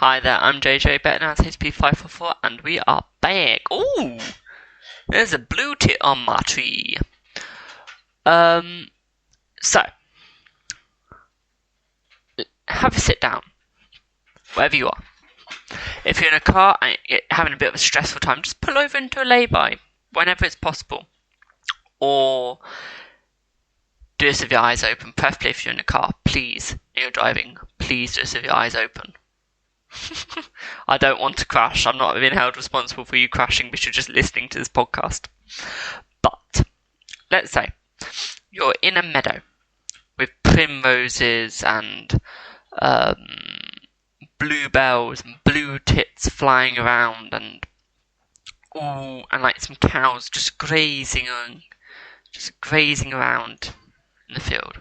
Hi there, I'm JJ, better known as HP544, and we are back. Ooh! There's a blue tit on my tree. So, have a sit down, wherever you are. If you're in a car and you're having a bit of a stressful time, just pull over into a lay-by, whenever it's possible. Or do this with your eyes open, preferably if you're in a car, please, and you're driving, please do this with your eyes open. I don't want to crash. I'm not being held responsible for you crashing because you're just listening to this podcast. But let's say you're in a meadow with primroses and bluebells and blue tits flying around and like some cows just grazing around in the field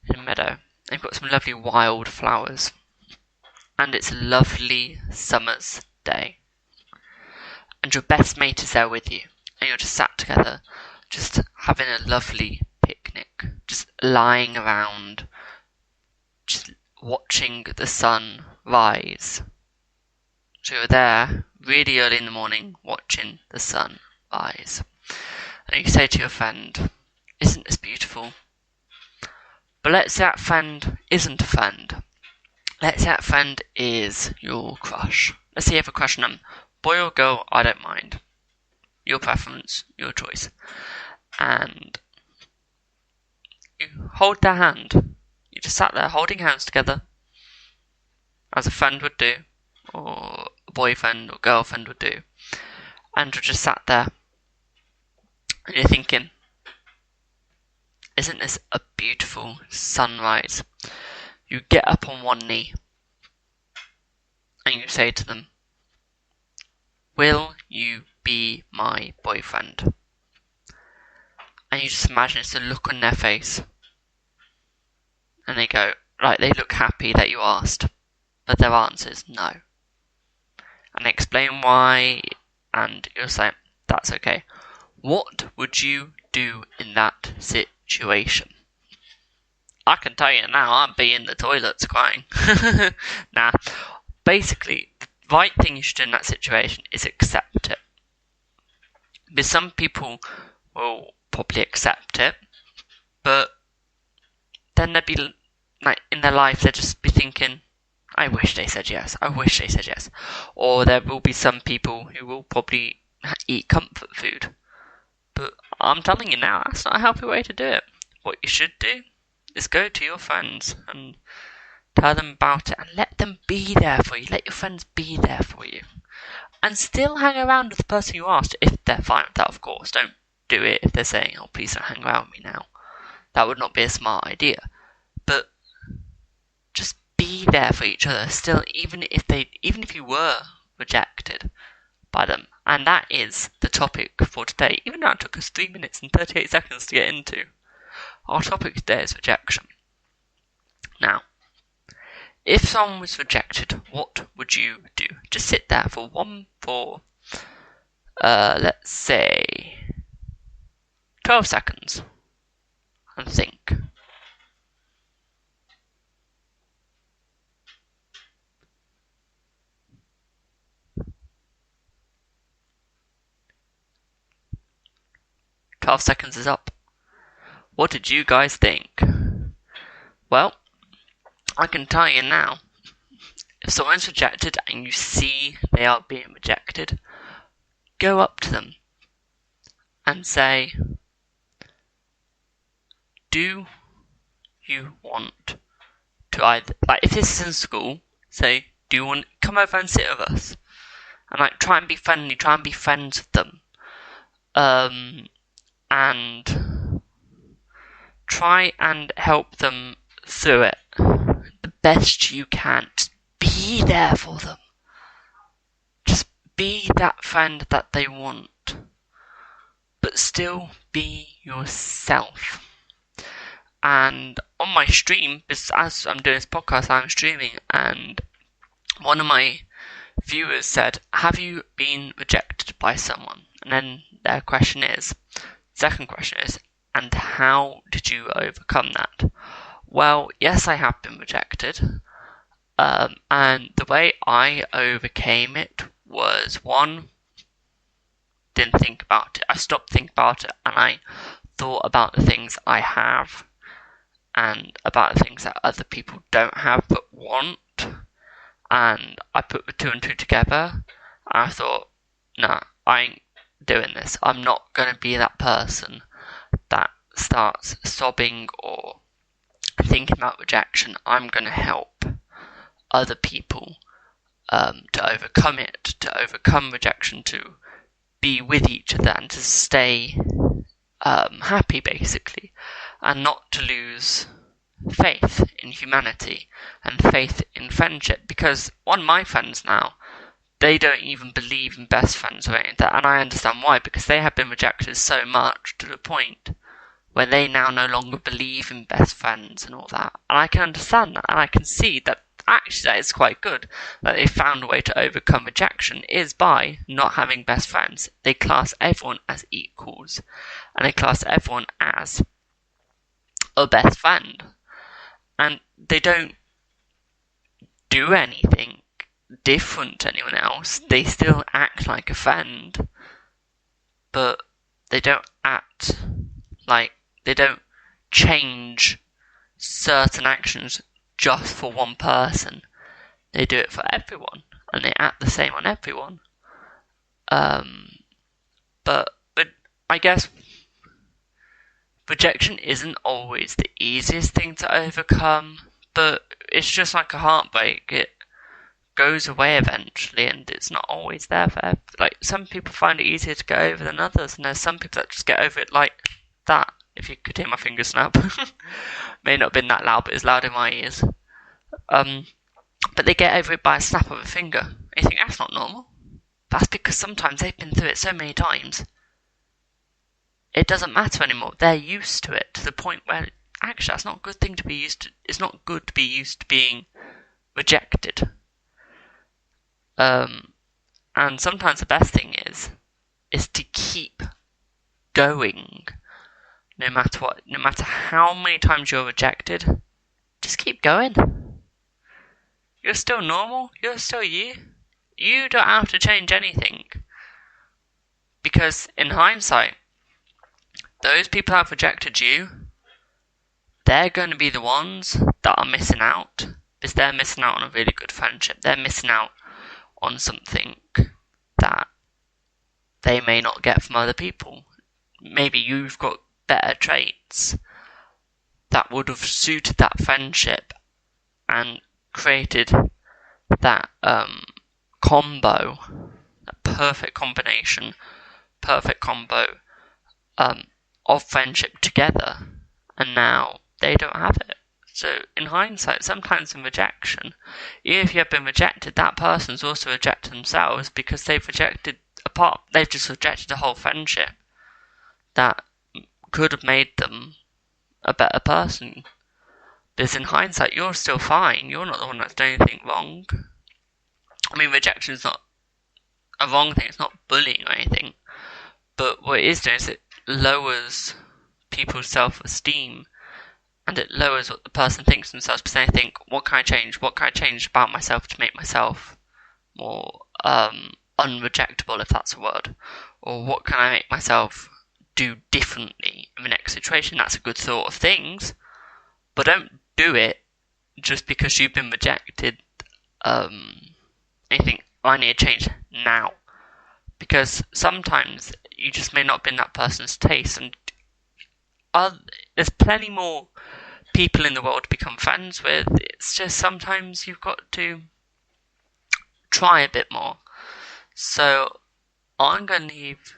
in a meadow. They've got some lovely wildflowers. And it's a lovely summer's day. And your best mate is there with you. And you're just sat together, just having a lovely picnic. Just lying around, just watching the sun rise. So you're there really early in the morning, watching the sun rise. And you say to your friend, "Isn't this beautiful?" But let's say that friend isn't a friend. Let's say that friend is your crush. Let's say you have a crush on them. Boy or girl, I don't mind. Your preference, your choice. And you hold their hand. You just sat there holding hands together, as a friend would do, or a boyfriend or girlfriend would do. And you're just sat there, and you're thinking, isn't this a beautiful sunrise? You get up on one knee and you say to them, "Will you be my boyfriend?" And you just imagine it's the look on their face. And they go, they look happy that you asked, but their answer is no. And they explain why, and you'll say, "That's okay." What would you do in that situation? I can tell you now, I'd be in the toilets crying. Nah, basically, the right thing you should do in that situation is accept it. Because some people will probably accept it, but then they'd be, in their life, they'd just be thinking, I wish they said yes. Or there will be some people who will probably eat comfort food. But I'm telling you now, that's not a healthy way to do it. What you should do is go to your friends and tell them about it and let them be there for you. Let your friends be there for you. And still hang around with the person you asked, if they're fine with that, of course. Don't do it if they're saying, "Oh, please don't hang around with me now." That would not be a smart idea. But just be there for each other still, even if you were rejected by them. And that is the topic for today. Even though it took us 3 minutes and 38 seconds to get into. Our topic today is rejection. Now, if someone was rejected, what would you do? Just sit there for let's say 12 seconds and think. "12 seconds is up. What did you guys think?" Well, I can tell you now, if someone's rejected and you see they are being rejected, go up to them and say, "Do you want to either," if this is in school, say, "Do you want to come over and sit with us?" And try and be friendly, try and be friends with them. And try and help them through it the best you can. Just be there for them. Just be that friend that they want, but still be yourself. And on my stream, as I'm doing this podcast, I'm streaming, and one of my viewers said, "Have you been rejected by someone?" And then their second question is, "And how did you overcome that?" Well, yes, I have been rejected. And the way I overcame it was, one, didn't think about it. I stopped thinking about it, and I thought about the things I have and about the things that other people don't have but want. And I put the two and two together, and I thought, nah, I ain't doing this. I'm not going to be that person that starts sobbing or thinking about rejection. I'm going to help other people to overcome it, to overcome rejection, to be with each other and to stay happy, basically, and not to lose faith in humanity and faith in friendship. Because one of my friends now, they don't even believe in best friends or anything, and I understand why, because they have been rejected so much to the point where they now no longer believe in best friends and all that. And I can understand that, and I can see that actually that is quite good, that they found a way to overcome rejection is by not having best friends. They class everyone as equals, and they class everyone as a best friend. And they don't do anything different to anyone else. They still act like a friend, but they don't act like, they don't change certain actions just for one person. They do it for everyone, and they act the same on everyone. But I guess rejection isn't always the easiest thing to overcome, but it's just like a heartbreak. It goes away eventually, and it's not always there for like, some people find it easier to get over than others, and there's some people that just get over it like that. If you could hear my fingers snap. May not have been that loud, but it's loud in my ears. But they get over it by a snap of a finger. And you think, that's not normal. That's because sometimes they've been through it so many times, it doesn't matter anymore. They're used to it, to the point where actually that's not a good thing to be used to. It's not good to be used to being rejected. And sometimes the best thing is to keep going. No matter what, no matter how many times you're rejected, just keep going. You're still normal. You're still you. You don't have to change anything. Because in hindsight, those people that have rejected you, they're going to be the ones that are missing out. Because they're missing out on a really good friendship. They're missing out on something that they may not get from other people. Maybe you've got better traits that would have suited that friendship and created that combo, that perfect combination, perfect combo of friendship together, and now they don't have it. So in hindsight, sometimes in rejection, even if you have been rejected, that person's also rejected themselves, because they've just rejected a whole friendship that could have made them a better person. Because in hindsight, you're still fine. You're not the one that's doing anything wrong. I mean, rejection is not a wrong thing. It's not bullying or anything. But what it is doing is it lowers people's self-esteem, and it lowers what the person thinks of themselves, because they think, what can I change? What can I change about myself to make myself more unrejectable, if that's a word? Or what can I make myself do differently in the next situation? That's a good thought of things, but don't do it just because you've been rejected. You think, I need to change now, because sometimes you just may not have been that person's taste, and there's plenty more people in the world to become friends with. It's just sometimes you've got to try a bit more. So I'm going to leave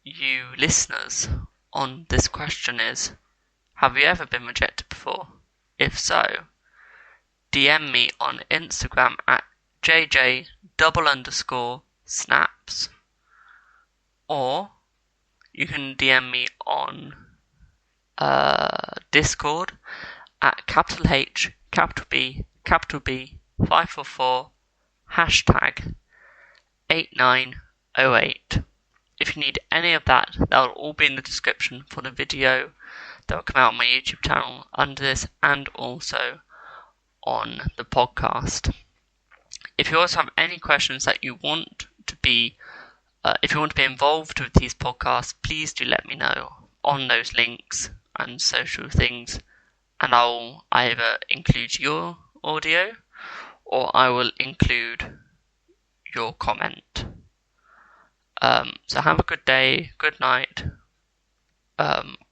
you listeners on this question is, have you ever been rejected before? If so, DM me on Instagram at JJ_snaps, or you can DM me on Discord at H, B, 544, hashtag 8908. If you need any of that, that will all be in the description for the video that will come out on my YouTube channel under this, and also on the podcast. If you also have any questions that you want to be if you want to be involved with these podcasts, please do let me know on those links and social things, and I'll either include your audio or I will include your comment. So have a good day, good night,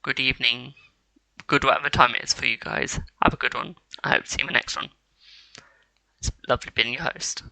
good evening, good whatever time it is for you guys. Have a good one. I hope to see you in the next one. It's lovely being your host.